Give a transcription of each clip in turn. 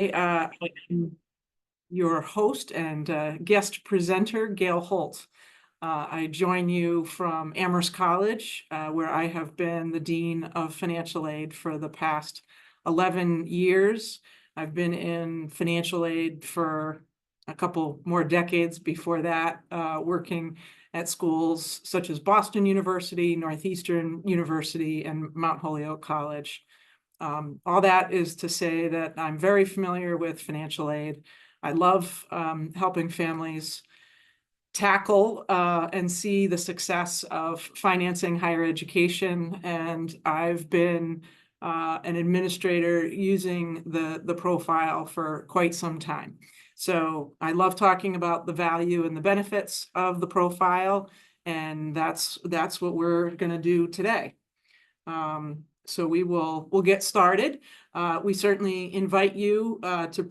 I'm your host and guest presenter, Gail Holt. I join you from Amherst College, where I have been the Dean of Financial Aid for the past 11 years. I've been in financial aid for a couple more decades before that, working at schools such as Boston University, Northeastern University, and Mount Holyoke College. All that is to say that I'm very familiar with financial aid. I love helping families tackle and see the success of financing higher education. And I've been an administrator using the profile for quite some time. So I love talking about the value and the benefits of the profile, and that's what we're going to do today. So we'll get started. We certainly invite you to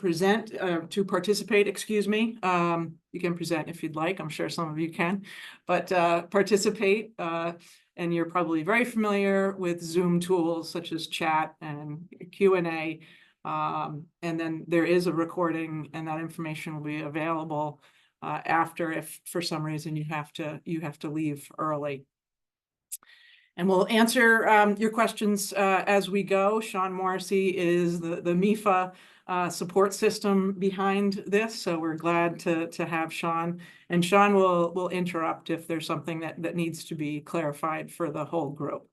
participate, excuse me. You can present if you'd like, I'm sure some of you can, but participate. And you're probably very familiar with Zoom tools such as chat and Q&A. And then there is a recording, and that information will be available after, if for some reason you have to leave early. And we'll answer your questions as we go. Sean Morrissey is the MEFA support system behind this, so we're glad to have Sean. And Sean will interrupt if there's something that needs to be clarified for the whole group.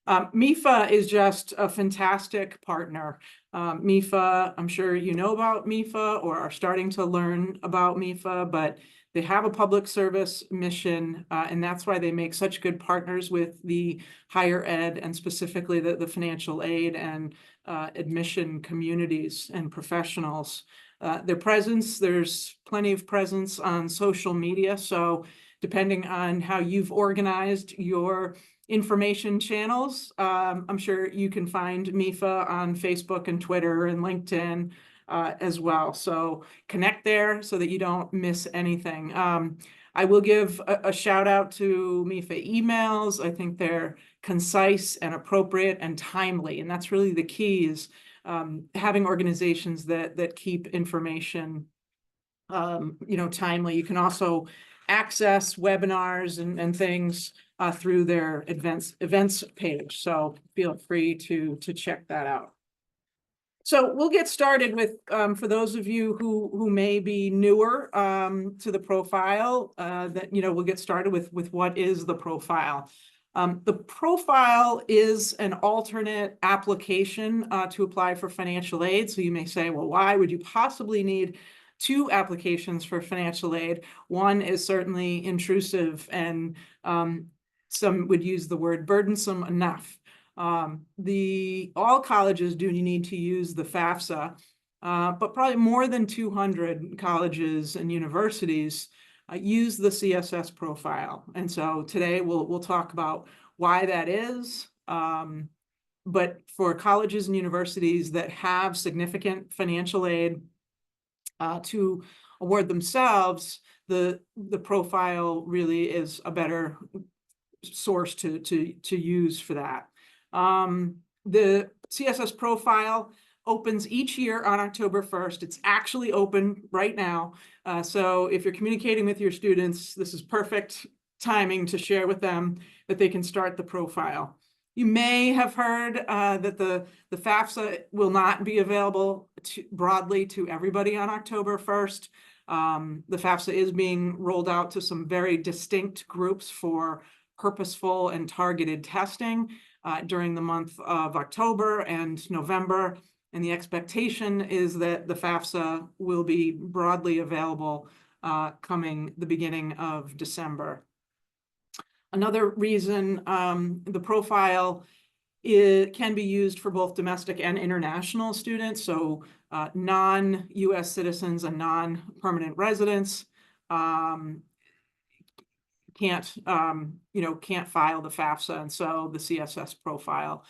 MEFA is just a fantastic partner. MEFA, I'm sure you know about MEFA or are starting to learn about MEFA, but they have a public service mission, and that's why they make such good partners with the higher ed and specifically the financial aid and admission communities and professionals. Their presence, there's plenty of presence on social media. So depending on how you've organized your information channels, I'm sure you can find MEFA on Facebook and Twitter and LinkedIn as well. So connect there so that you don't miss anything. I will give a shout out to MEFA emails. I think they're concise and appropriate and timely. And that's really the key, is having organizations that keep information timely. You can also access webinars and things through their events page. So feel free to check that out. So we'll get started with, for those of you who may be newer to the profile, we'll get started with what is the profile. The profile is an alternate application to apply for financial aid. So you may say, well, why would you possibly need two applications for financial aid? One is certainly intrusive, and some would use the word burdensome enough. All colleges do need to use the FAFSA, but probably more than 200 colleges and universities use the CSS profile. And so today we'll talk about why that is. But for colleges and universities that have significant financial aid to award themselves, the profile really is a better source to use for that. The CSS profile opens each year on October 1st. It's actually open right now. So if you're communicating with your students, this is perfect timing to share with them that they can start the profile. You may have heard that the FAFSA will not be available broadly to everybody on October 1st. The FAFSA is being rolled out to some very distinct groups for purposeful and targeted testing during the month of October and November. And the expectation is that the FAFSA will be broadly available coming the beginning of December. Another reason the profile can be used for both domestic and international students, so non-US citizens and non-permanent residents can't file the FAFSA, and so the CSS profile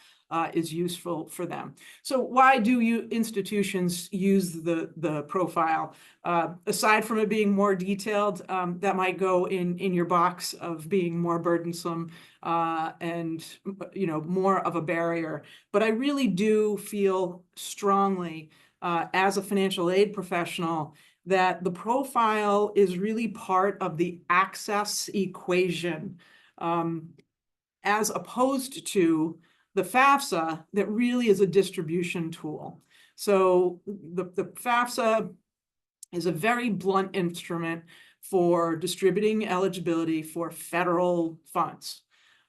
is useful for them. So why do institutions use the profile? Aside from it being more detailed, that might go in your box of being more burdensome and more of a barrier. But I really do feel strongly as a financial aid professional that the profile is really part of the access equation, as opposed to the FAFSA that really is a distribution tool. So the FAFSA is a very blunt instrument for distributing eligibility for federal funds.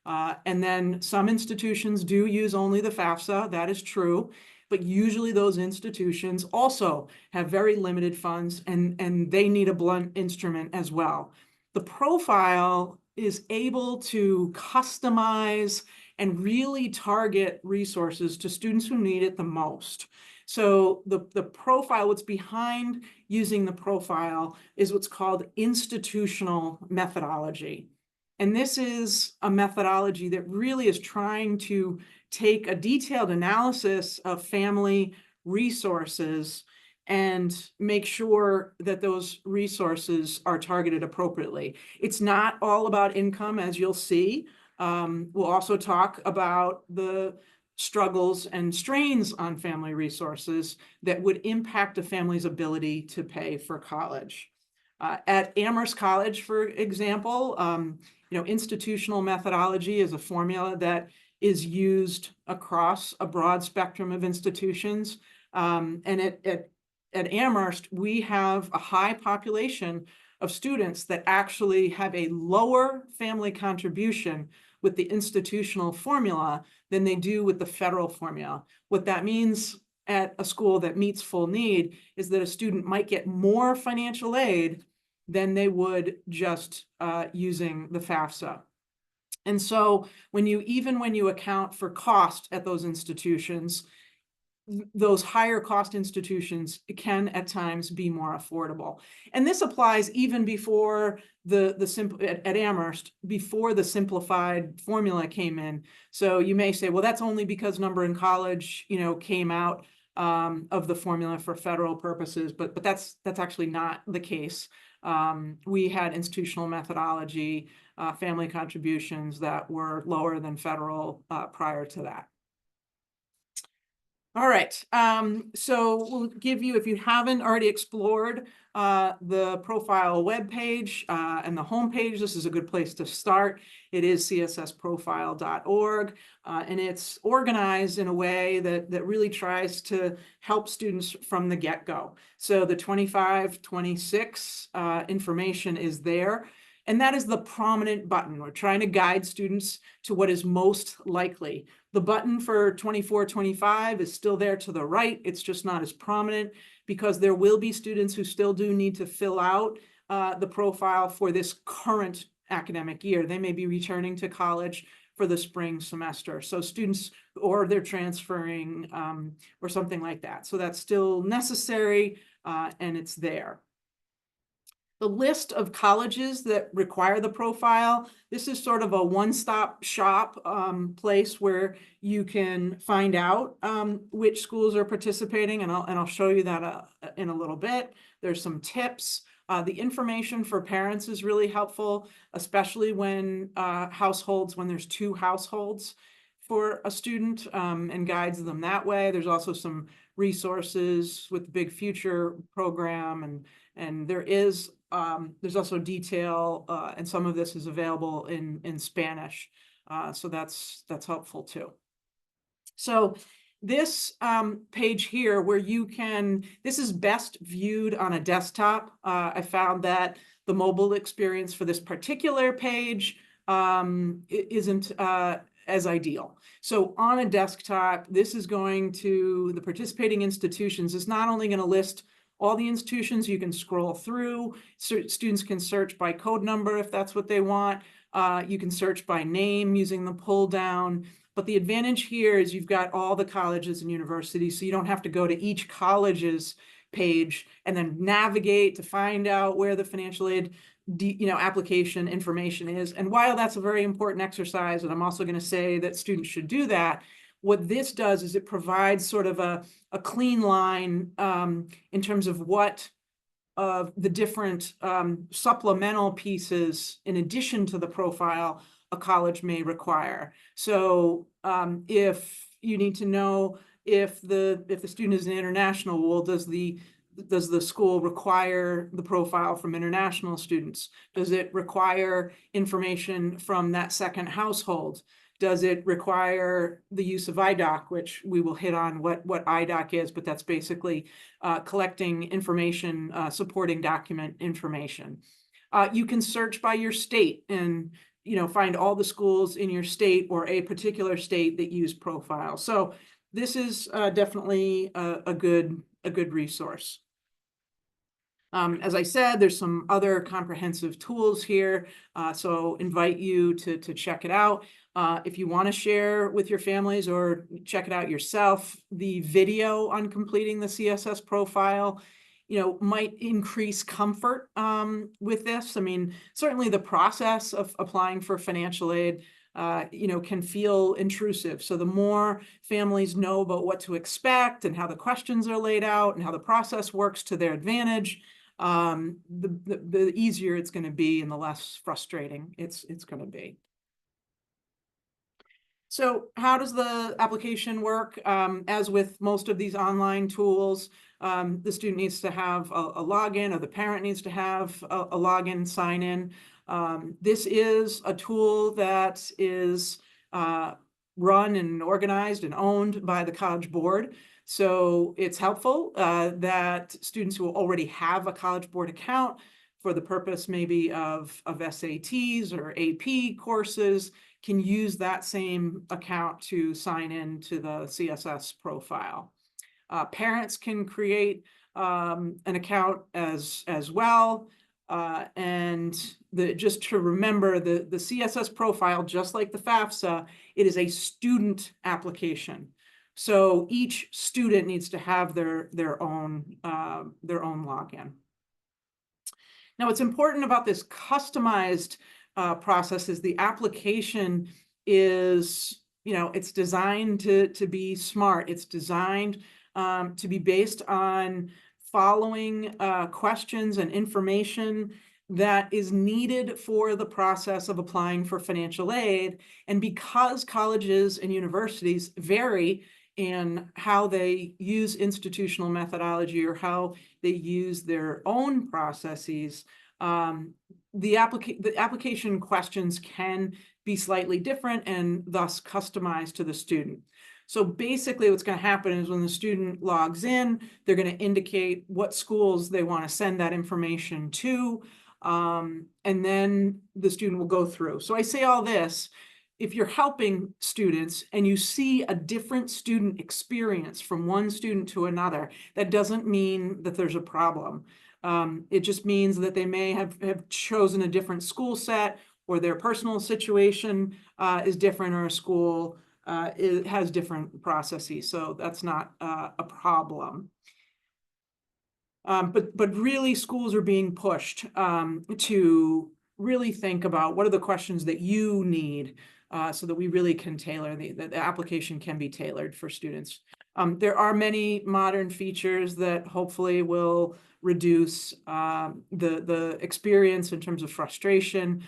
And then some institutions do use only the FAFSA, that is true, but usually those institutions also have very limited funds and they need a blunt instrument as well. The profile is able to customize and really target resources to students who need it the most. So the profile, what's behind using the profile is what's called institutional methodology. And this is a methodology that really is trying to take a detailed analysis of family resources and make sure that those resources are targeted appropriately. It's not all about income, as you'll see. We'll also talk about the struggles and strains on family resources that would impact a family's ability to pay for college. At Amherst College, for example, institutional methodology is a formula that is used across a broad spectrum of institutions. And at Amherst, we have a high population of students that actually have a lower family contribution with the institutional formula than they do with the federal formula. What that means at a school that meets full need is that a student might get more financial aid than they would just using the FAFSA. And so when you account for cost at those institutions, those higher cost institutions can at times be more affordable. And this applies even before at Amherst, before the simplified formula came in. So you may say, well, that's only because Number in College, came out of the formula for federal purposes, but that's actually not the case. We had institutional methodology, family contributions that were lower than federal prior to that. All right, so we'll give you, if you haven't already explored the profile webpage and the homepage, this is a good place to start. It is cssprofile.org, and it's organized in a way that really tries to help students from the get-go. So the 25-26 information is there. And that is the prominent button. We're trying to guide students to what is most likely. The button for 24-25 is still there to the right. It's just not as prominent because there will be students who still do need to fill out the profile for this current academic year. They may be returning to college for the spring semester. So students, or they're transferring or something like that. So that's still necessary and it's there. The list of colleges that require the profile, this is sort of a one-stop shop place where you can find out which schools are participating, and I'll show you that in a little bit. There's some tips. The information for parents is really helpful, especially when there's two households for a student, and guides them that way. There's also some resources with the Big Future program, and there's also detail, and some of this is available in Spanish, so that's helpful too. So this page here, this is best viewed on a desktop. I found that the mobile experience for this particular page isn't as ideal. So on a desktop, this is going to the participating institutions. It's not only going to list all the institutions, you can scroll through. Students can search by code number if that's what they want. You can search by name using the pull down. But the advantage here is you've got all the colleges and universities, so you don't have to go to each college's page and then navigate to find out where the financial aid application information is. And while that's a very important exercise, and I'm also going to say that students should do that, what this does is it provides sort of a clean line in terms of what the different supplemental pieces in addition to the profile a college may require. So if you need to know if the student is an international, well, does the school require the profile from international students? Does it require information from that second household? Does it require the use of IDOC, which we will hit on what IDOC is, but that's basically collecting information, supporting document information. You can search by your state and find all the schools in your state or a particular state that use Profile. So this is definitely a good resource. As I said, there's some other comprehensive tools here, so invite you to check it out. If you want to share with your families or check it out yourself, the video on completing the CSS profile, might increase comfort with this. I mean, certainly the process of applying for financial aid can feel intrusive. So the more families know about what to expect and how the questions are laid out and how the process works to their advantage, the easier it's going to be and the less frustrating it's going to be. So how does the application work? As with most of these online tools, the student needs to have a login, or the parent needs to have a login, sign in. This is a tool that is run and organized and owned by the College Board. So it's helpful that students who already have a College Board account for the purpose maybe of SATs or AP courses can use that same account to sign in to the CSS profile. Parents can create an account as well. And just to remember, the CSS profile, just like the FAFSA, it is a student application. So each student needs to have their own login. Now, what's important about this customized process is the application is, it's designed to be smart. It's designed to be based on following questions and information that is needed for the process of applying for financial aid. And because colleges and universities vary in how they use institutional methodology or how they use their own processes, the application questions can be slightly different and thus customized to the student. So basically what's going to happen is when the student logs in, they're going to indicate what schools they want to send that information to, and then the student will go through. So I say all this, if you're helping students and you see a different student experience from one student to another, that doesn't mean that there's a problem. It just means that they may have chosen a different school set, or their personal situation is different, or a school it has different processes. So that's not a problem. But really, schools are being pushed to really think about what are the questions that you need, so that we really can tailor the application can be tailored for students. There are many modern features that hopefully will reduce the experience in terms of frustration.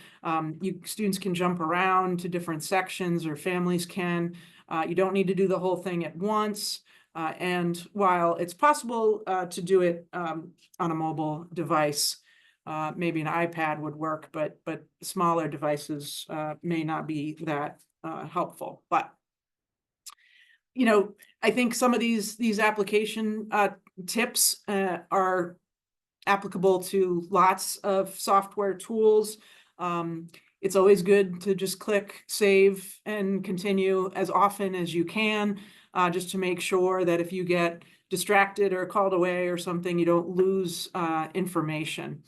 Students can jump around to different sections, or families can. You don't need to do the whole thing at once. And while it's possible to do it on a mobile device, maybe an iPad would work, but smaller devices may not be that helpful. But I think some of these application tips are applicable to lots of software tools. It's always good to just click save and continue as often as you can, just to make sure that if you get distracted or called away or something, you don't lose information.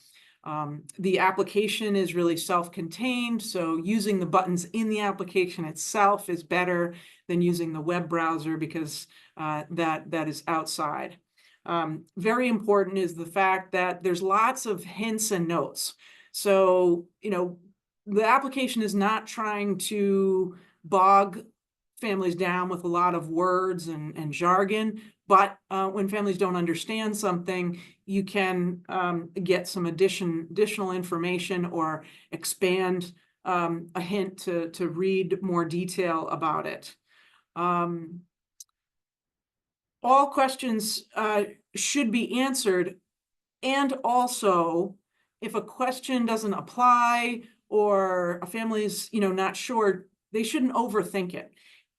The application is really self-contained, so using the buttons in the application itself is better than using the web browser, because that is outside. Very important is the fact that there's lots of hints and notes. So, the application is not trying to bog families down with a lot of words and jargon, but when families don't understand something, you can get some additional information or expand a hint to read more detail about it. all questions should be answered. And also, if a question doesn't apply or a family's, not sure, they shouldn't overthink it.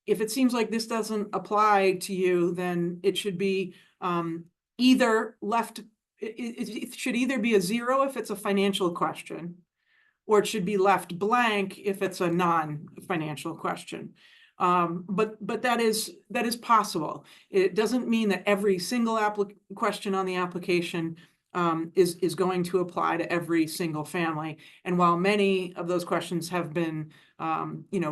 If it seems like this doesn't apply to you, then it should be either left, it should either be a 0 if it's a financial question, or it should be left blank if it's a non-financial question. But that is possible. It doesn't mean that every single question on the application is going to apply to every single family. And while many of those questions have been,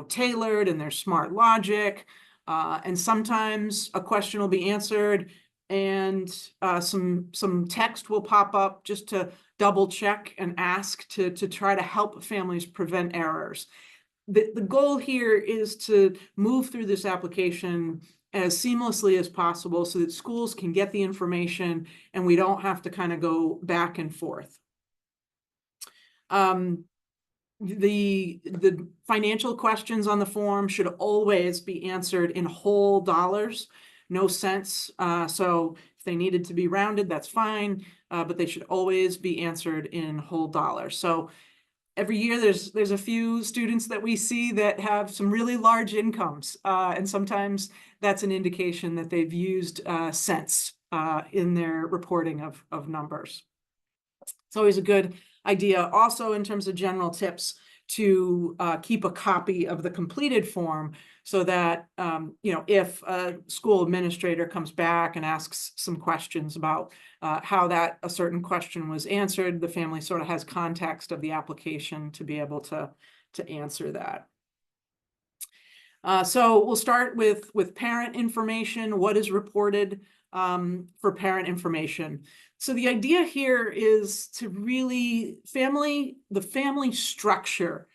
tailored and there's smart logic, and sometimes a question will be answered and some text will pop up just to double check and ask to try to help families prevent errors. The goal here is to move through this application as seamlessly as possible so that schools can get the information and we don't have to kind of go back and forth. The financial questions on the form should always be answered in whole dollars, no cents. So if they needed to be rounded, that's fine, but they should always be answered in whole dollars. So every year there's a few students that we see that have some really large incomes, and sometimes that's an indication that they've used cents in their reporting of numbers. It's always a good idea also in terms of general tips to keep a copy of the completed form so that, if a school administrator comes back and asks some questions about how a certain question was answered, the family sort of has context of the application to be able to answer that. So we'll start with parent information. What is reported for parent information? So the idea here is to really the family structure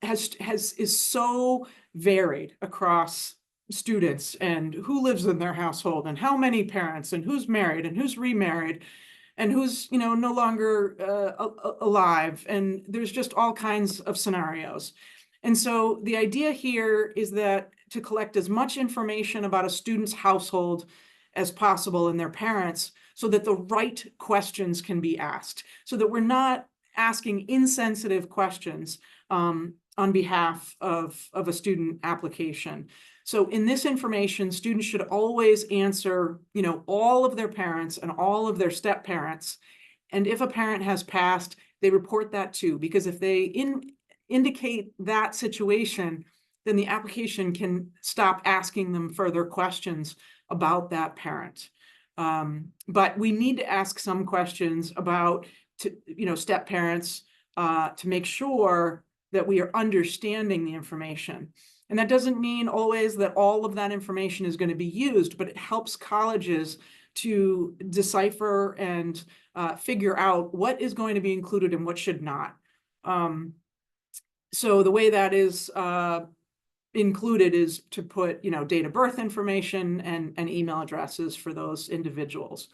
is so varied across students and who lives in their household and how many parents and who's married and who's remarried and who's no longer alive, and there's just all kinds of scenarios. And so the idea here is that to collect as much information about a student's household as possible and their parents so that the right questions can be asked, so that we're not asking insensitive questions on behalf of a student application. So in this information, students should always answer, all of their parents and all of their step parents. And if a parent has passed, they report that too, because if they indicate that situation, then the application can stop asking them further questions about that parent. But we need to ask some questions about, step parents to make sure that we are understanding the information. And that doesn't mean always that all of that information is going to be used, but it helps colleges to decipher and figure out what is going to be included and what should not. So the way that is included is to put, date of birth information and email addresses for those individuals.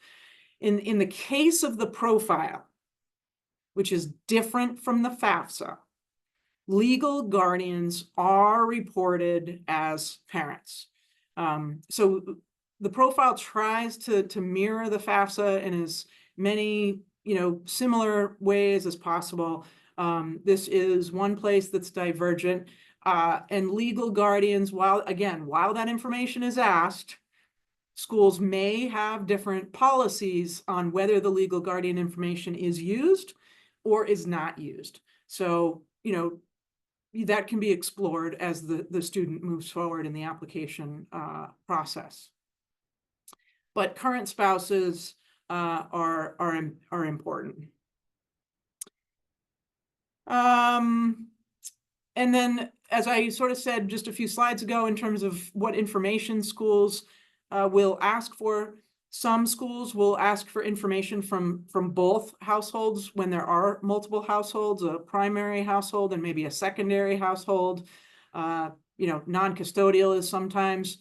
In the case of the profile, which is different from the FAFSA, legal guardians are reported as parents. So the profile tries to mirror the FAFSA in as many, similar ways as possible. This is one place that's divergent. And legal guardians, while that information is asked, schools may have different policies on whether the legal guardian information is used or is not used. So, that can be explored as the student moves forward in the application process. But current spouses are important. And then, as I sort of said just a few slides ago, in terms of what information schools will ask for, some schools will ask for information from both households when there are multiple households, a primary household and maybe a secondary household. Non-custodial is sometimes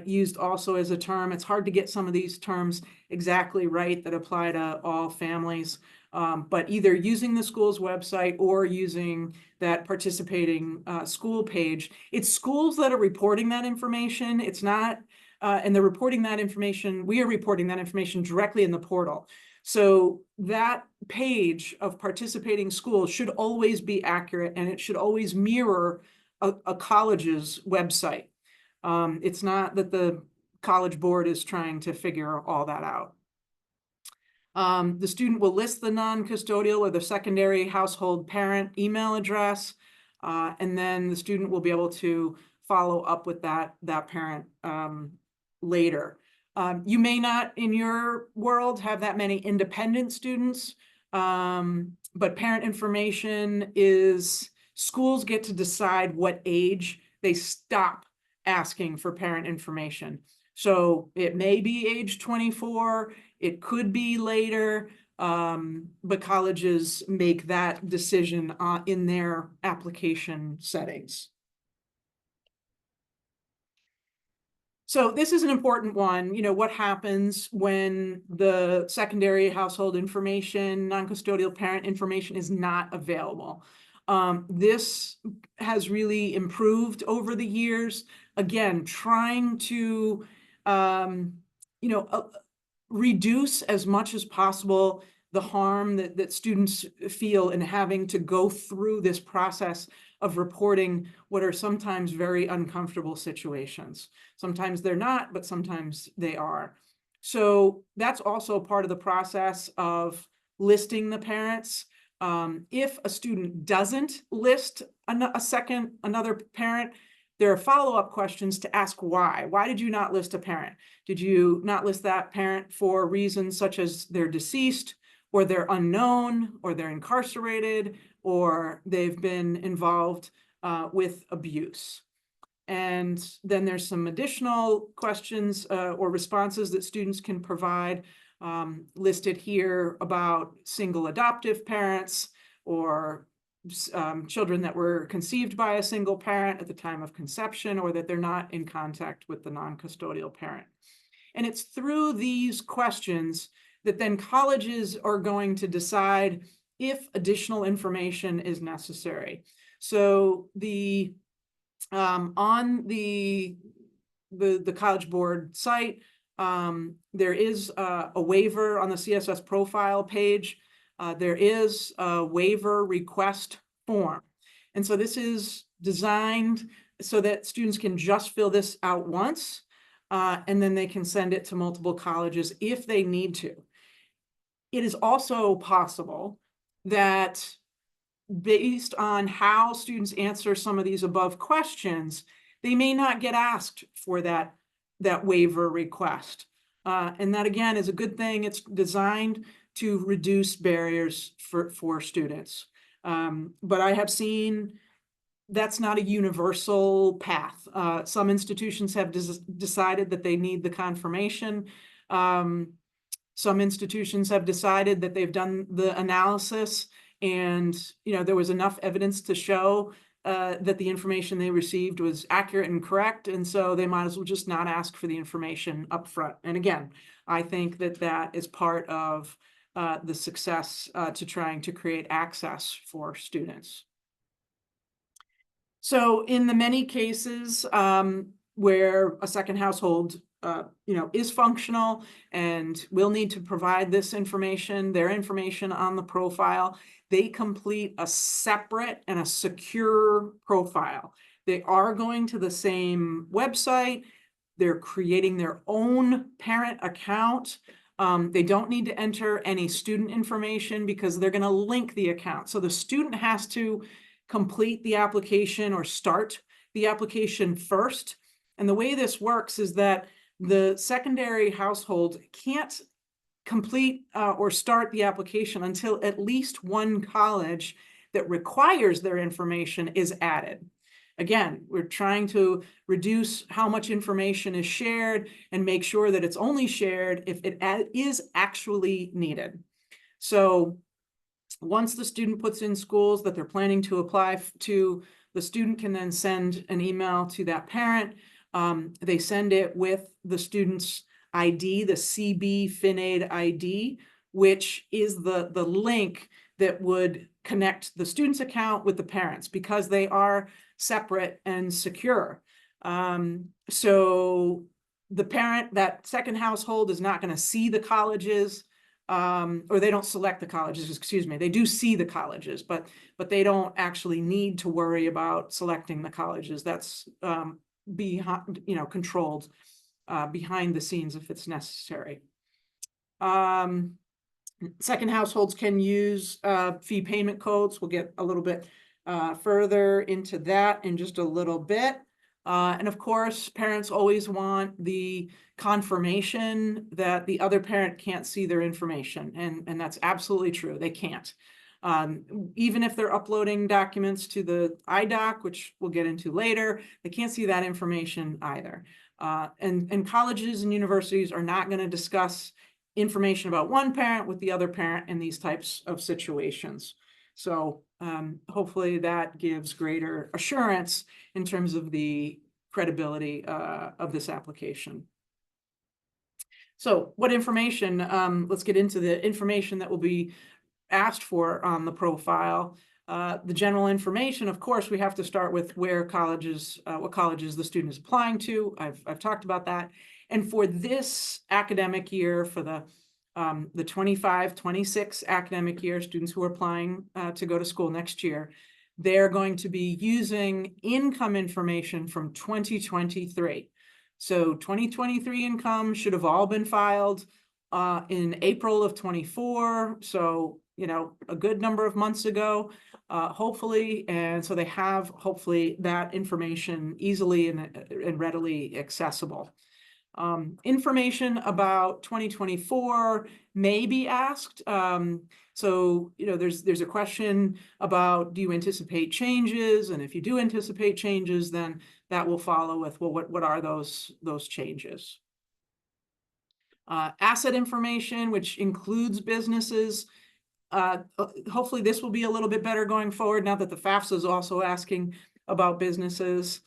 used also as a term. It's hard to get some of these terms exactly right that apply to all families. But either using the school's website or using that participating school page, it's schools that are reporting that information. It's not and they're reporting that information. We are reporting that information directly in the portal. So that page of participating schools should always be accurate, and it should always mirror a college's website. It's not that the College Board is trying to figure all that out. The student will list the non-custodial or the secondary household parent email address, and then the student will be able to follow up with that parent later. You may not in your world have that many independent students, but parent information is, schools get to decide what age they stop asking for parent information. So it may be age 24, it could be later, but colleges make that decision in their application settings. So this is an important one. You know, what happens when the secondary household information, non-custodial parent information is not available? This has really improved over the years. Again, trying to, reduce as much as possible the harm that students feel in having to go through this process of reporting what are sometimes very uncomfortable situations. Sometimes they're not, but sometimes they are. So that's also part of the process of listing the parents. If a student doesn't list another parent, there are follow-up questions to ask why. Why did you not list a parent? Did you not list that parent for reasons such as they're deceased, or they're unknown, or they're incarcerated, or they've been involved with abuse? And then there's some additional questions or responses that students can provide, listed here about single adoptive parents, or children that were conceived by a single parent at the time of conception, or that they're not in contact with the non-custodial parent. And it's through these questions that then colleges are going to decide if additional information is necessary. So on the College Board site, there is a waiver on the CSS Profile page. There is a waiver request form. And so this is designed so that students can just fill this out once, and then they can send it to multiple colleges if they need to. It is also possible that based on how students answer some of these above questions, they may not get asked for that waiver request. And that, again, is a good thing. It's designed to reduce barriers for students. But I have seen that's not a universal path. Some institutions have decided that they need the confirmation. Some institutions have decided that they've done the analysis, and there was enough evidence to show that the information they received was accurate and correct, and so they might as well just not ask for the information up front. And again, I think that is part of the success to trying to create access for students. So in the many cases where a second household is functional and will need to provide this information, their information on the profile, they complete a separate and a secure profile. They are going to the same website. They're creating their own parent account. They don't need to enter any student information because they're going to link the account. So the student has to complete the application or start the application first. And the way this works is that the secondary household can't complete or start the application until at least one college that requires their information is added. Again, we're trying to reduce how much information is shared and make sure that it's only shared if it is actually needed. So once the student puts in schools that they're planning to apply to, the student can then send an email to that parent. They send it with the student's ID, the CB FinAid ID, which is the link that would connect the student's account with the parents, because they are separate and secure. So the parent, that second household, is not going to see the colleges, or they don't select the colleges, excuse me. They do see the colleges, but they don't actually need to worry about selecting the colleges. That's behind, controlled behind the scenes if it's necessary. Second households can use fee payment codes. We'll get a little bit further into that in just a little bit. And of course, parents always want the confirmation that the other parent can't see their information. And that's absolutely true. They can't. Even if they're uploading documents to the iDoc, which we'll get into later, they can't see that information either. And colleges and universities are not going to discuss information about one parent with the other parent in these types of situations. So hopefully that gives greater assurance in terms of the credibility of this application. So what information? Let's get into the information that will be asked for on the profile. The general information, of course, we have to start with where colleges, what colleges the student is applying to. I've talked about that. And for this academic year, for the 25-26 academic year, students who are applying to go to school next year, they're going to be using income information from 2023. So 2023 income should have all been filed in April of 24. So, a good number of months ago, hopefully. And so they have, hopefully, that information easily and readily accessible. Information about 2024 may be asked. So, there's a question about, do you anticipate changes? And if you do anticipate changes, then that will follow with, well, what are those changes? Asset information, which includes businesses. Hopefully this will be a little bit better going forward now that the FAFSA is also asking about businesses.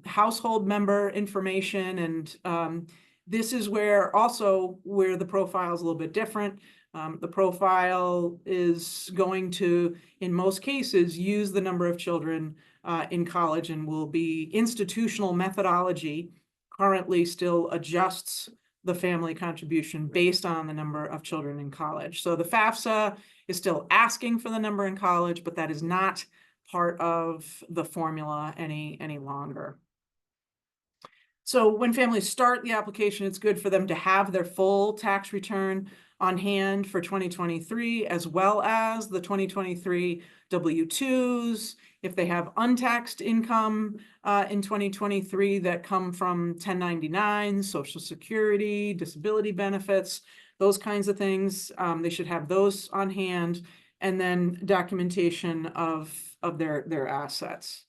Household member information, and this is where the profile is a little bit different. The profile is going to, in most cases, use the number of children in college, and will be institutional methodology currently still adjusts the family contribution based on the number of children in college. So the FAFSA is still asking for the number in college, but that is not part of the formula any longer. So when families start the application, it's good for them to have their full tax return on hand for 2023, as well as the 2023 W-2s. If they have untaxed income in 2023 that come from 1099s, Social Security, disability benefits, those kinds of things, they should have those on hand, and then documentation of their assets.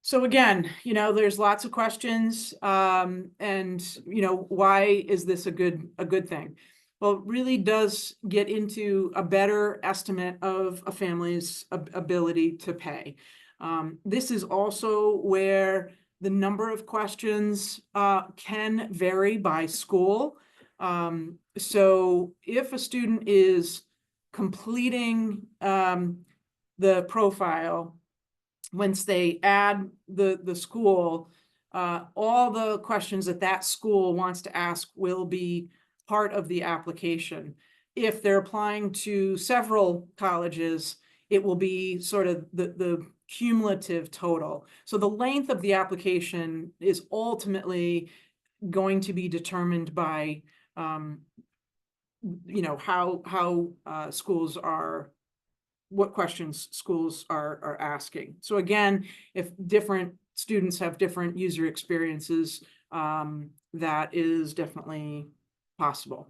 So again, there's lots of questions, and why is this a good thing? Well, it really does get into a better estimate of a family's ability to pay. This is also where the number of questions can vary by school. So if a student is completing the profile, once they add the school, all the questions that school wants to ask will be part of the application. If they're applying to several colleges, it will be sort of the cumulative total. So the length of the application is ultimately going to be determined by how schools are, what questions schools are asking. So again, if different students have different user experiences, that is definitely possible.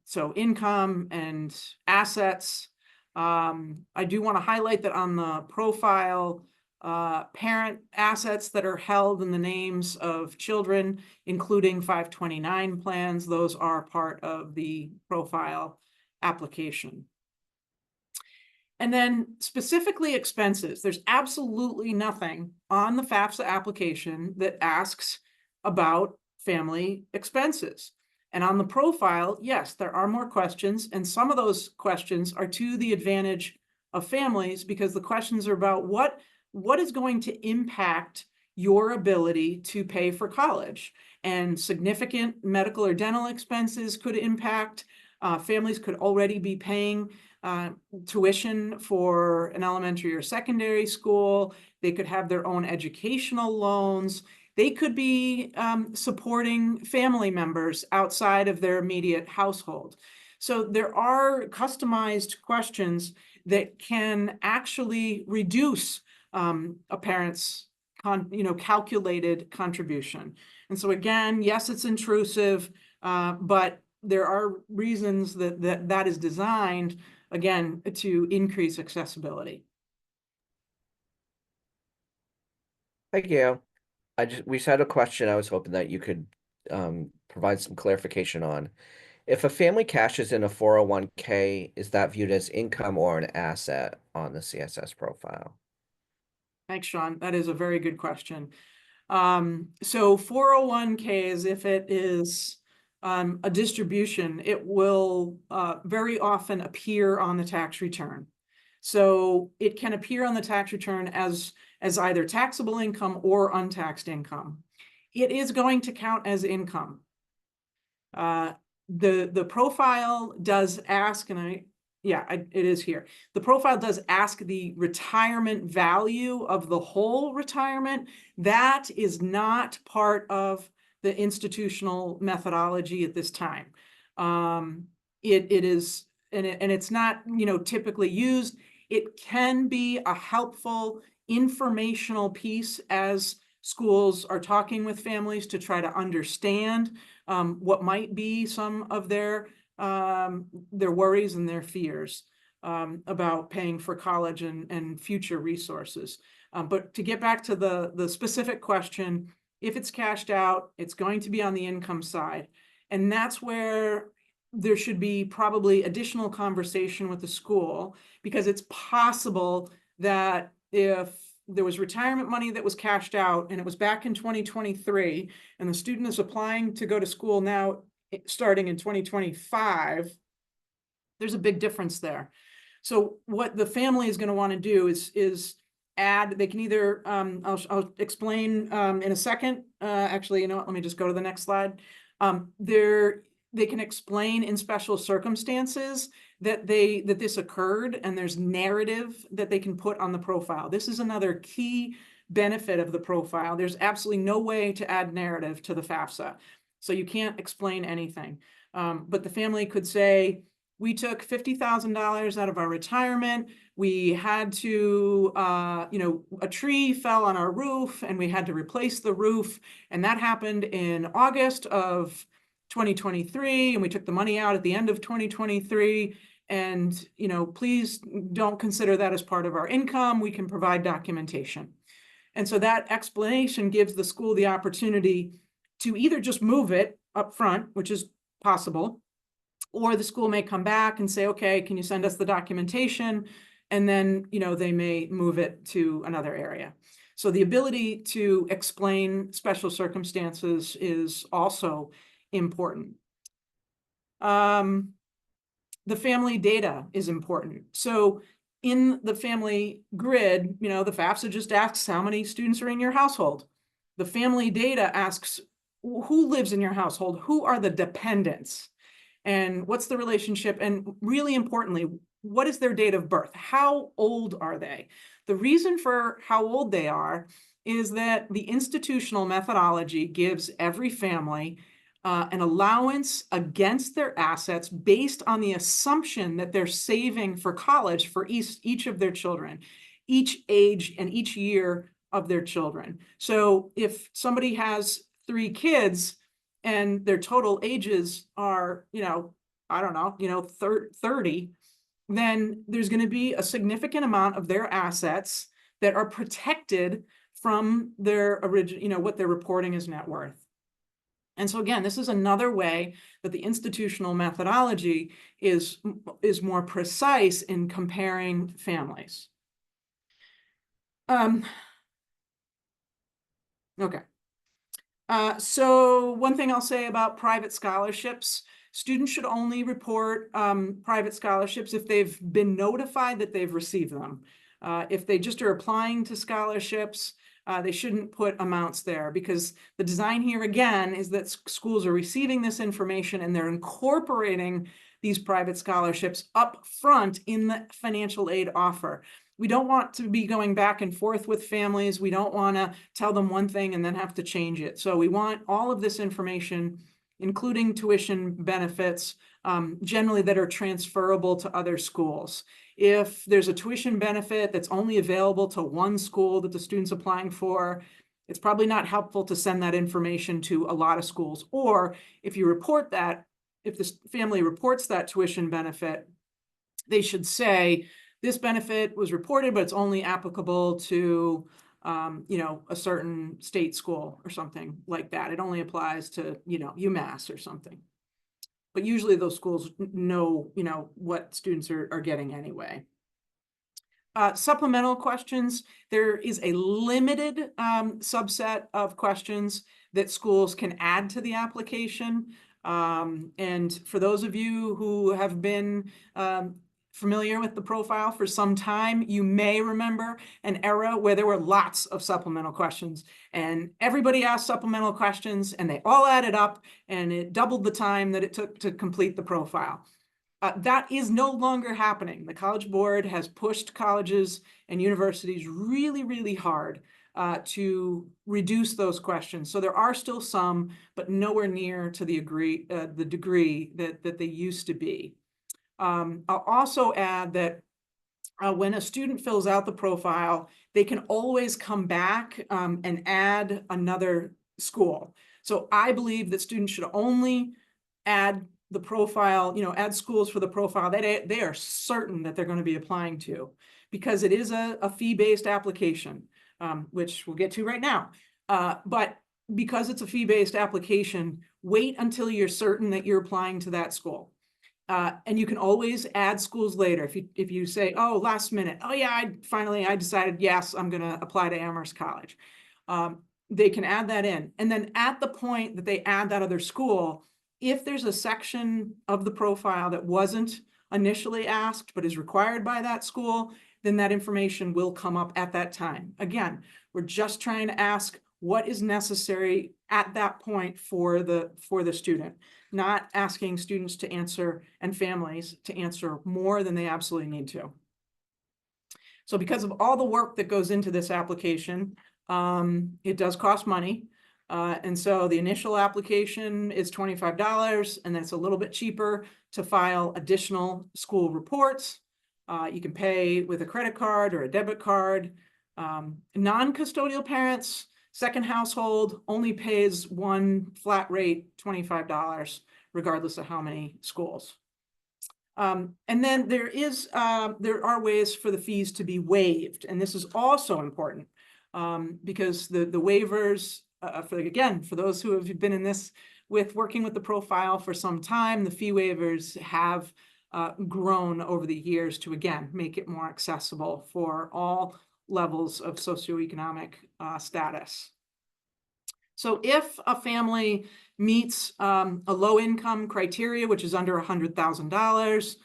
So income and assets. I do want to highlight that on the profile, parent assets that are held in the names of children, including 529 plans, those are part of the profile application. And then specifically expenses, there's absolutely nothing on the FAFSA application that asks about family expenses. And on the profile, yes, there are more questions, and some of those questions are to the advantage of families, because the questions are about what is going to impact your ability to pay for college. And significant medical or dental expenses could impact. Families could already be paying tuition for an elementary or secondary school. They could have their own educational loans. They could be supporting family members outside of their immediate household. So there are customized questions that can actually reduce a parent's calculated contribution. And so again, yes, it's intrusive, but there are reasons that is designed, again, to increase accessibility. Thank you. We just had a question I was hoping that you could provide some clarification on. If a family cashes in a 401k, is that viewed as income or an asset on the CSS profile? Thanks, Sean. That is a very good question. So 401ks, if it is a distribution, it will very often appear on the tax return. So it can appear on the tax return as either taxable income or untaxed income. It is going to count as income. The profile does ask, and it is here. The profile does ask the retirement value of the whole retirement. That is not part of the institutional methodology at this time. It is, and it's not, typically used. It can be a helpful informational piece as schools are talking with families to try to understand what might be some of their worries and their fears about paying for college and future resources. But to get back to the specific question, if it's cashed out, it's going to be on the income side. And that's where there should be probably additional conversation with the school, because it's possible that if there was retirement money that was cashed out and it was back in 2023 and the student is applying to go to school now starting in 2025, there's a big difference there. So what the family is going to want to do is add, they can either, I'll explain in a second. Actually, you know what, let me just go to the next slide. They can explain in special circumstances that this occurred, and there's narrative that they can put on the profile. This is another key benefit of the profile. There's absolutely no way to add narrative to the FAFSA. So you can't explain anything. But the family could say, we took $50,000 out of our retirement. We had to, a tree fell on our roof and we had to replace the roof. And that happened in August of 2023. And we took the money out at the end of 2023. And, please don't consider that as part of our income. We can provide documentation. And so that explanation gives the school the opportunity to either just move it up front, which is possible, or the school may come back and say, okay, can you send us the documentation? And then, they may move it to another area. So the ability to explain special circumstances is also important. The family data is important. So in the family grid, the FAFSA just asks how many students are in your household. The family data asks who lives in your household, who are the dependents, and what's the relationship, and really importantly, what is their date of birth? How old are they? The reason for how old they are is that the institutional methodology gives every family an allowance against their assets based on the assumption that they're saving for college for each of their children, each age and each year of their children. So if somebody has 3 kids and their total ages are, 30, then there's going to be a significant amount of their assets that are protected from their original, what they're reporting as net worth. And so again, this is another way that the institutional methodology is more precise in comparing families. Okay. So one thing I'll say about private scholarships, students should only report private scholarships if they've been notified that they've received them. If they just are applying to scholarships, They shouldn't put amounts there, because the design here again is that schools are receiving this information and they're incorporating these private scholarships up front in the financial aid offer. We don't want to be going back and forth with families. We don't want to tell them one thing and then have to change it. So we want all of this information, including tuition benefits, generally that are transferable to other schools. If there's a tuition benefit that's only available to one school that the student's applying for, it's probably not helpful to send that information to a lot of schools. Or if you report that, if the family reports that tuition benefit, they should say, this benefit was reported, but it's only applicable to, a certain state school or something like that. It only applies to, UMass or something. But usually those schools know, what students are getting anyway. Supplemental questions, there is a limited subset of questions that schools can add to the application. And for those of you who have been familiar with the profile for some time, you may remember an era where there were lots of supplemental questions, and everybody asked supplemental questions and they all added up and it doubled the time that it took to complete the profile. That is no longer happening. The College Board has pushed colleges and universities really, really hard to reduce those questions. So there are still some, but nowhere near to the degree that they used to be. I'll also add that when a student fills out the profile, they can always come back and add another school. So I believe that students should only add the profile, add schools for the profile that they are certain that they're going to be applying to, because it is a fee-based application, which we'll get to right now. But because it's a fee-based application, wait until you're certain that you're applying to that school. And you can always add schools later. If you say, oh, last minute, oh yeah, I decided, yes, I'm going to apply to Amherst College. They can add that in. And then at the point that they add that other school, if there's a section of the profile that wasn't initially asked but is required by that school, then that information will come up at that time. Again, we're just trying to ask what is necessary at that point for the student, not asking students to answer and families to answer more than they absolutely need to. So because of all the work that goes into this application, it does cost money. And so the initial application is $25, and that's a little bit cheaper to file additional school reports. You can pay with a credit card or a debit card. Non-custodial parents, second household, only pays one flat rate, $25, regardless of how many schools. And then there are ways for the fees to be waived, and this is also important because the waivers, for those who have been in this working with the profile for some time, the fee waivers have grown over the years to, again, make it more accessible for all levels of socioeconomic status. So if a family meets a low income criteria, which is under $100,000,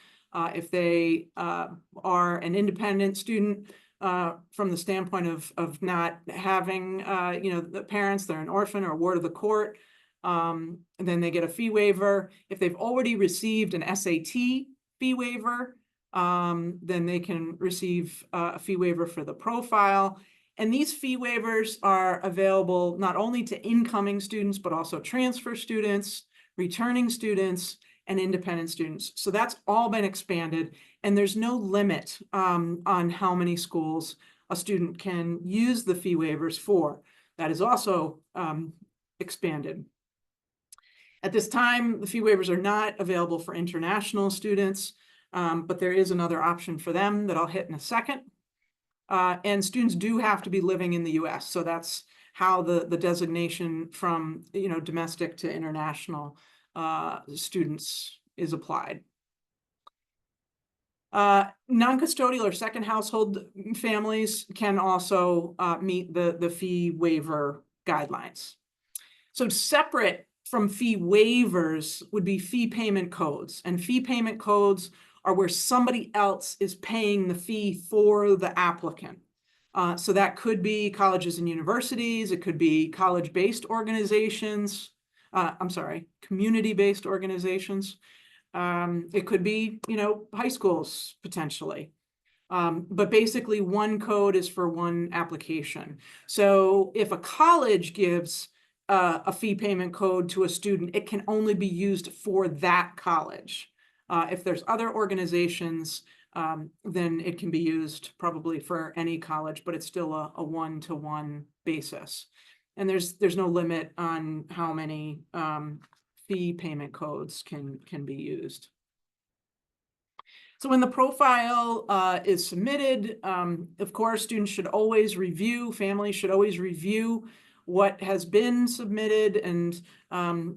if they are an independent student from the standpoint of not having, the parents, they're an orphan or a ward of the court, then they get a fee waiver. If they've already received an SAT fee waiver, then they can receive a fee waiver for the profile. And these fee waivers are available not only to incoming students, but also transfer students, returning students, and independent students. So that's all been expanded, and there's no limit on how many schools a student can use the fee waivers for. That is also expanded. At this time, the fee waivers are not available for international students, but there is another option for them that I'll hit in a second. And students do have to be living in the US. So that's how the designation from domestic to international students is applied. Non-custodial or second household families can also meet the fee waiver guidelines. So separate from fee waivers would be fee payment codes, and fee payment codes are where somebody else is paying the fee for the applicant. So that could be colleges and universities. It could be college-based organizations. I'm sorry, community-based organizations. It could be, high schools potentially. But basically one code is for one application. So if a college gives a fee payment code to a student, it can only be used for that college. If there's other organizations, then it can be used probably for any college, but it's still a one-to-one basis. And there's no limit on how many fee payment codes can be used. So when the profile is submitted, of course, students should always review, families should always review what has been submitted, and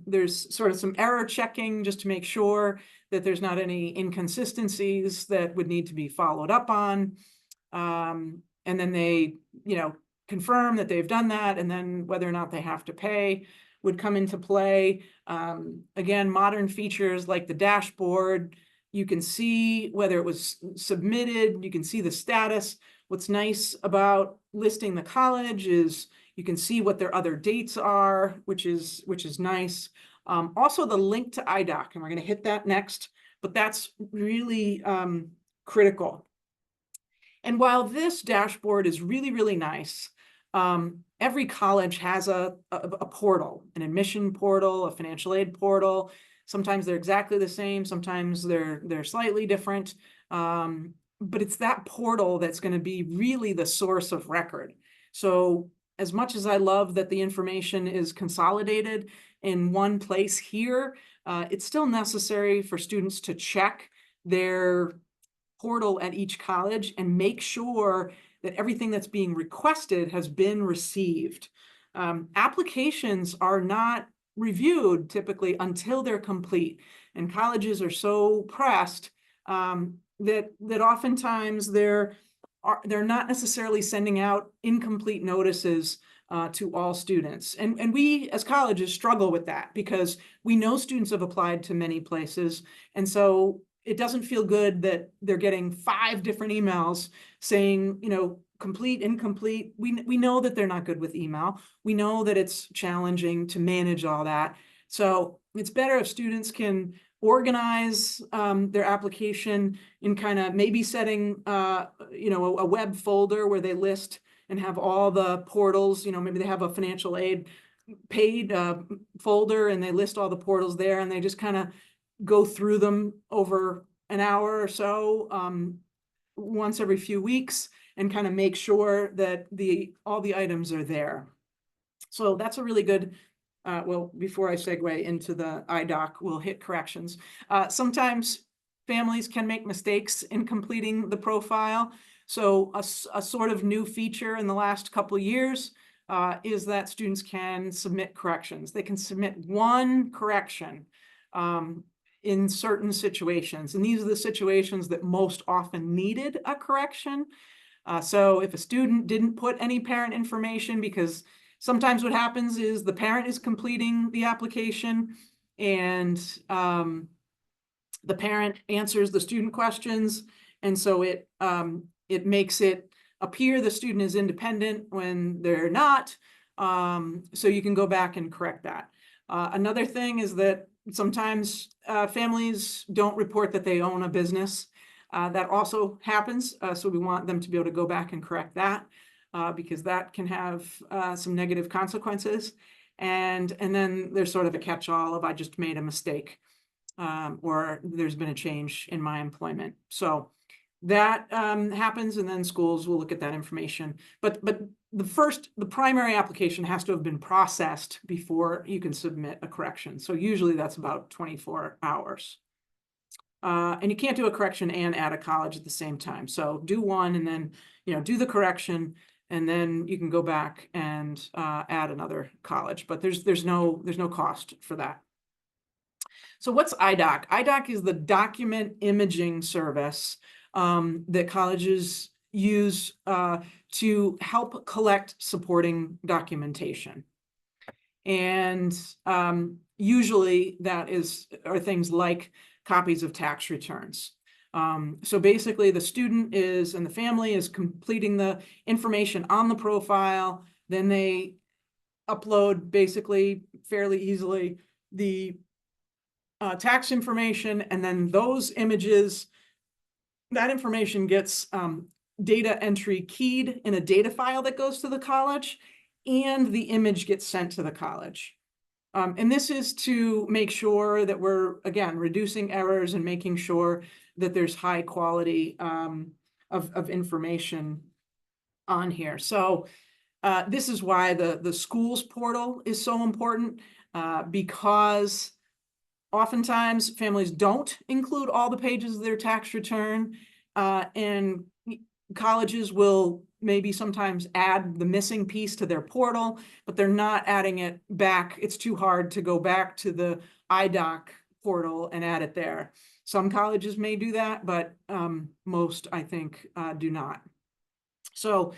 there's sort of some error checking just to make sure that there's not any inconsistencies that would need to be followed up on. And then they, confirm that they've done that, and then whether or not they have to pay would come into play. Again, modern features like the dashboard, you can see whether it was submitted, you can see the status. What's nice about listing the college is you can see what their other dates are, which is nice. Also the link to IDOC, and we're going to hit that next, but that's really critical. And while this dashboard is really, really nice, every college has a portal, an admission portal, a financial aid portal. Sometimes they're exactly the same, sometimes they're slightly different. But it's that portal that's going to be really the source of record. So as much as I love that the information is consolidated in one place here, it's still necessary for students to check their portal at each college and make sure that everything that's being requested has been received. Applications are not reviewed typically until they're complete, and colleges are so pressed that oftentimes they're not necessarily sending out incomplete notices to all students. And we as colleges struggle with that because we know students have applied to many places, and so it doesn't feel good that they're getting 5 different emails saying, complete, incomplete. We know that they're not good with email. We know that it's challenging to manage all that. So it's better if students can organize their application in kind of maybe setting, a web folder where they list and have all the portals. Maybe they have a financial aid paid folder and they list all the portals there, and they just kind of go through them over an hour or so once every few weeks and kind of make sure that all the items are there. So that's a really good, well, before I segue into the IDOC, we'll hit corrections. Sometimes families can make mistakes in completing the profile. So a sort of new feature in the last couple of years is that students can submit corrections. They can submit one correction in certain situations. And these are the situations that most often needed a correction. So if a student didn't put any parent information, because sometimes what happens is the parent is completing the application and the parent answers the student questions. And so it makes it appear the student is independent when they're not. So you can go back and correct that. Another thing is that sometimes families don't report that they own a business. That also happens. So we want them to be able to go back and correct that because that can have some negative consequences. And then there's sort of a catch-all of I just made a mistake or there's been a change in my employment. So that happens, and then schools will look at that information. But the primary application has to have been processed before you can submit a correction. So usually that's about 24 hours. And you can't do a correction and add a college at the same time. So do one and then, do the correction, and then you can go back and add another college. But there's no cost for that. So what's IDOC? IDOC is the document imaging service that colleges use to help collect supporting documentation. And usually that are things like copies of tax returns. So basically the student is, and the family is completing the information on the profile, then they upload basically fairly easily the tax information, and then those images, that information gets data entry keyed in a data file that goes to the college, and the image gets sent to the college. And this is to make sure that we're, again, reducing errors and making sure that there's high quality of information on here. So this is why the schools portal is so important, because oftentimes families don't include all the pages of their tax return, and colleges will maybe sometimes add the missing piece to their portal, but they're not adding it back. It's too hard to go back to the IDOC portal and add it there. Some colleges may do that, but most, I think, do not. So,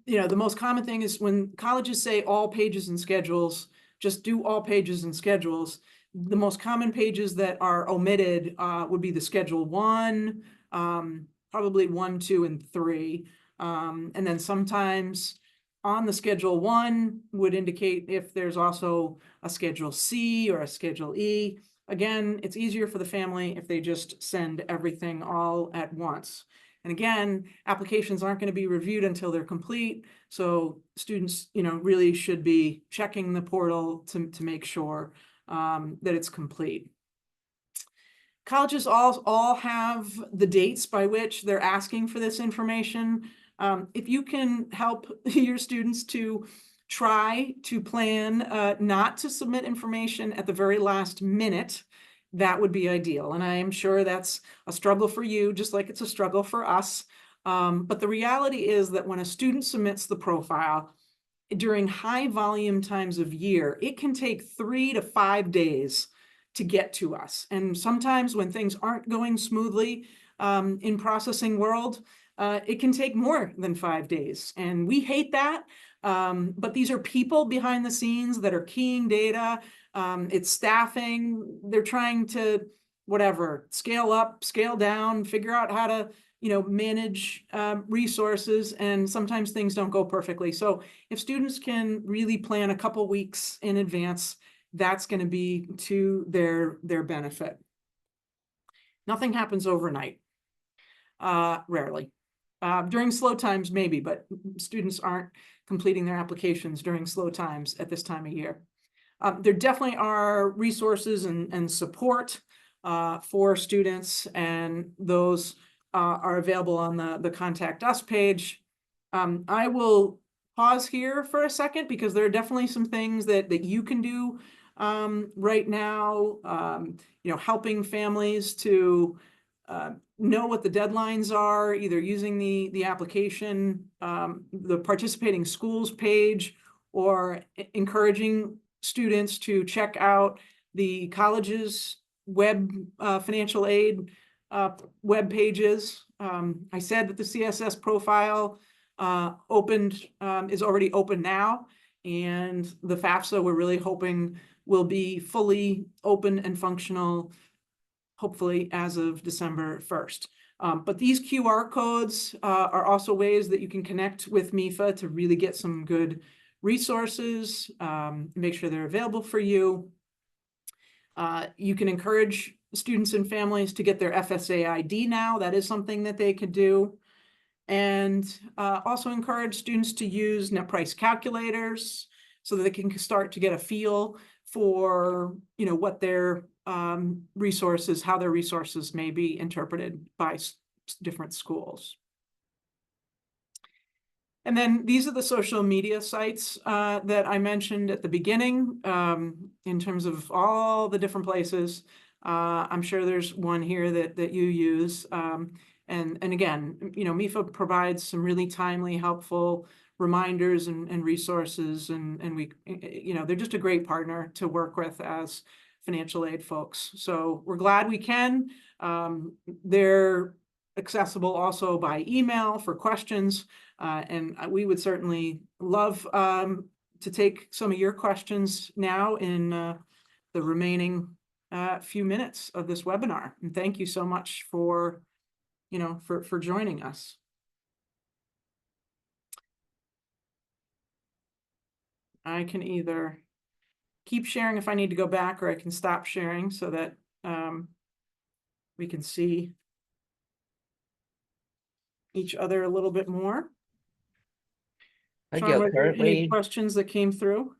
the most common thing is when colleges say all pages and schedules, just do all pages and schedules. The most common pages that are omitted would be the Schedule 1, probably 1, 2, and 3. And then sometimes on the Schedule 1 would indicate if there's also a Schedule C or a Schedule E. Again, it's easier for the family if they just send everything all at once. And again, applications aren't going to be reviewed until they're complete. So students, really should be checking the portal to make sure that it's complete. Colleges all have the dates by which they're asking for this information. If you can help your students to try to plan not to submit information at the very last minute, that would be ideal. And I am sure that's a struggle for you, just like it's a struggle for us. But the reality is that when a student submits the profile during high volume times of year, it can take 3 to 5 days to get to us. And sometimes when things aren't going smoothly in processing world, it can take more than 5 days. And we hate that. But these are people behind the scenes that are keying data. It's staffing. They're trying to, scale up, scale down, figure out how to, manage resources. And sometimes things don't go perfectly. So if students can really plan a couple weeks in advance, that's going to be to their benefit. Nothing happens overnight, rarely. During slow times, maybe, but students aren't completing their applications during slow times at this time of year. There definitely are resources and support for students, and those are available on the Contact Us page. I will pause here for a second because there are definitely some things that you can do right now, helping families to know what the deadlines are, either using the application, the participating schools page, or encouraging students to check out the college's web financial aid web pages. I said that the CSS profile is already open now, and the FAFSA we're really hoping will be fully open and functional, hopefully as of December 1st. But these QR codes are also ways that you can connect with MEFA to really get some good resources, make sure they're available for you. You can encourage students and families to get their FSA ID now. That is something that they could do. And also encourage students to use net price calculators so that they can start to get a feel for, what their resources, how their resources may be interpreted by different schools. And then these are the social media sites that I mentioned at the beginning in terms of all the different places. I'm sure there's one here that you use. And again, MEFA provides some really timely, helpful reminders and resources. And we, they're just a great partner to work with as financial aid folks. So we're glad we can. They're accessible also by email for questions. And we would certainly love to take some of your questions now in the remaining few minutes of this webinar. And thank you so much for, for joining us. I can either keep sharing if I need to go back, or I can stop sharing so that we can see each other a little bit more. Hi, Sean, Gail. were there any questions that came through?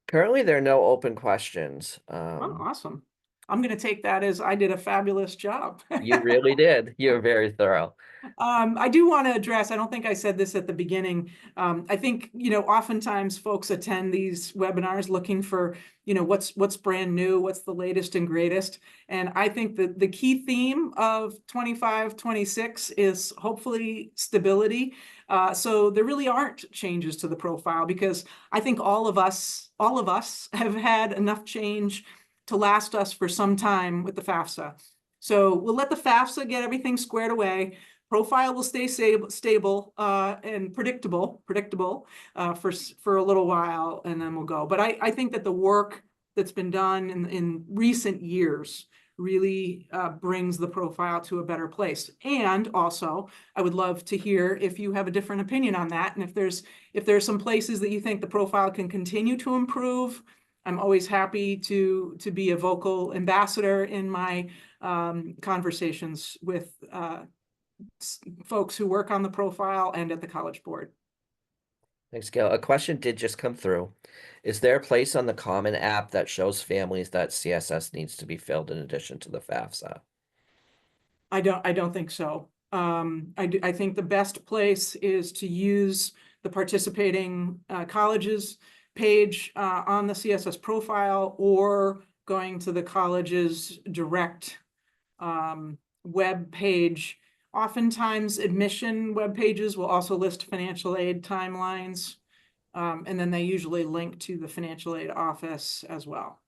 Currently, there are no open questions. Oh, awesome. I'm going to take that as I did a fabulous job. You really did. You're very thorough. I do want to address, I don't think I said this at the beginning. I think, oftentimes folks attend these webinars looking for, what's brand new, what's the latest and greatest. And I think that the key theme of 25, 26 is hopefully stability. So there really aren't changes to the profile, because I think all of us have had enough change to last us for some time with the FAFSA. So we'll let the FAFSA get everything squared away. Profile will stay stable and predictable for a little while, and then we'll go. But I think that the work that's been done in recent years really brings the profile to a better place. And also, I would love to hear if you have a different opinion on that, and if there's some places that you think the profile can continue to improve. I'm always happy to be a vocal ambassador in my conversations with folks who work on the profile and at the College Board. Thanks, Gail. A question did just come through. Is there a place on the Common App that shows families that CSS needs to be filled in addition to the FAFSA? I don't think so. I think the best place is to use the participating colleges page on the CSS profile, or going to the college's direct web page. Oftentimes admission web pages will also list financial aid timelines, and then they usually link to the financial aid office as well.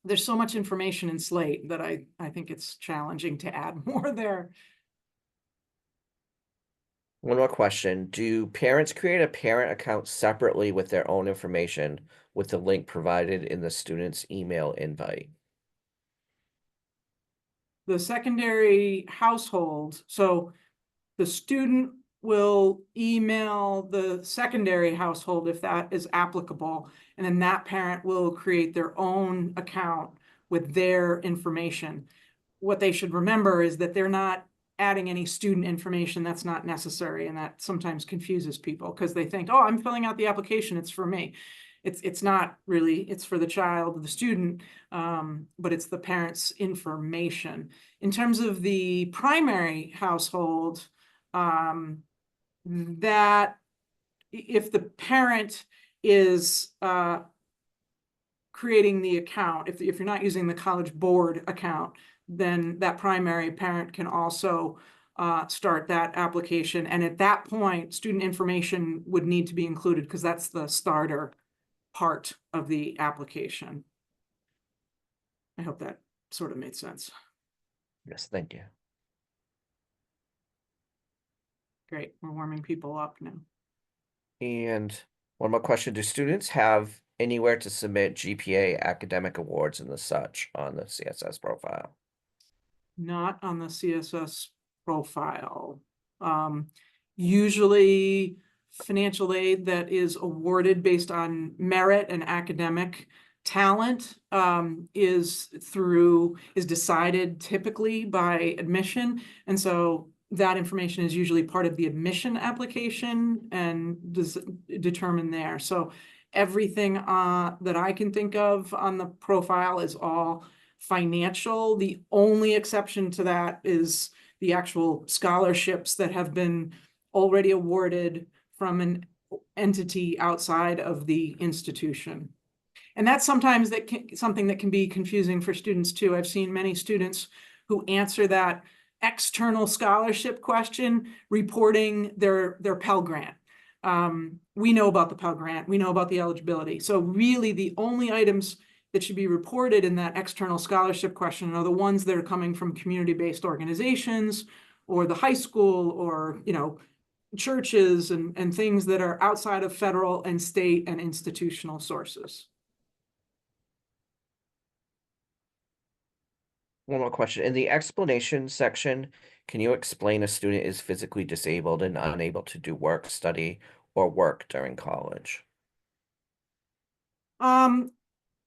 There's so much information in Slate that I think it's challenging to add more there. One more question. Do parents create a parent account separately with their own information with the link provided in the student's email invite? The secondary household, so the student will email the secondary household if that is applicable, and then that parent will create their own account with their information. What they should remember is that they're not adding any student information that's not necessary, and that sometimes confuses people because they think, oh, I'm filling out the application, it's for me. It's not really, it's for the child, the student, but it's the parent's information. In terms of the primary household, that if the parent is creating the account, if you're not using the College Board account, then that primary parent can also start that application. And at that point, student information would need to be included, because that's the starter part of the application. I hope that sort of made sense. Yes, thank you. Great, we're warming people up now. And one more question. Do students have anywhere to submit GPA academic awards and the such on the CSS profile? Not on the CSS profile. Usually financial aid that is awarded based on merit and academic talent is decided typically by admission. And so that information is usually part of the admission application and determined there. So everything that I can think of on the profile is all financial. The only exception to that is the actual scholarships that have been already awarded from an entity outside of the institution. And that's sometimes something that can be confusing for students too. I've seen many students who answer that external scholarship question reporting their Pell Grant. We know about the Pell Grant, we know about the eligibility. So really the only items that should be reported in that external scholarship question are the ones that are coming from community-based organizations, or the high school, or churches, and things that are outside of federal and state and institutional sources. One more question. In the explanation section, can you explain a student is physically disabled and unable to do work, study, or work during college? Um,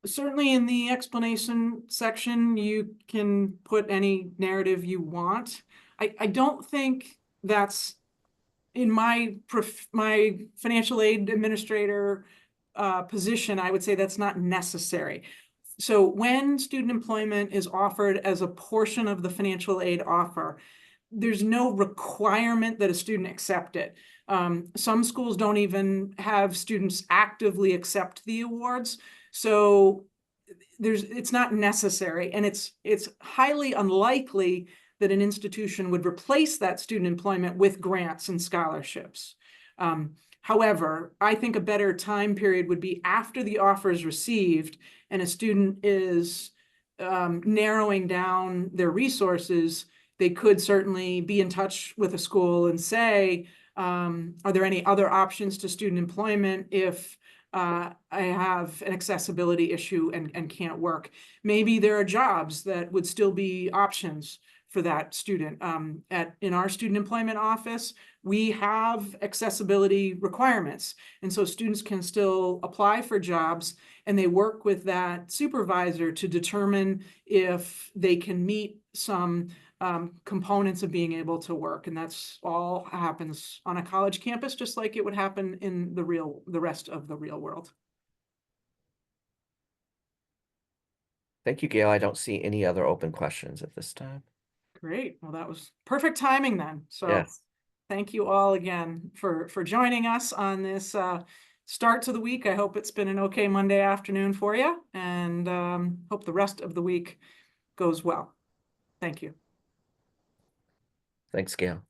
Certainly in the explanation section, you can put any narrative you want. I don't think that's in my financial aid administrator position. I would say that's not necessary. So when student employment is offered as a portion of the financial aid offer, there's no requirement that a student accept it. Some schools don't even have students actively accept the awards. So it's not necessary, and it's highly unlikely that an institution would replace that student employment with grants and scholarships. However, I think a better time period would be after the offer is received and a student is narrowing down their resources. They could certainly be in touch with a school and say, are there any other options to student employment if I have an accessibility issue and can't work? Maybe there are jobs that would still be options for that student. In our student employment office, we have accessibility requirements. And so students can still apply for jobs, and they work with that supervisor to determine if they can meet some components of being able to work. And that's all happens on a college campus, just like it would happen in the rest of the real world. Thank you, Gail. I don't see any other open questions at this time. Great. Well, that was perfect timing then. So Yes. thank you all again for joining us on this start to the week. I hope it's been an okay Monday afternoon for you, and hope the rest of the week goes well. Thank you. Thanks, Gail.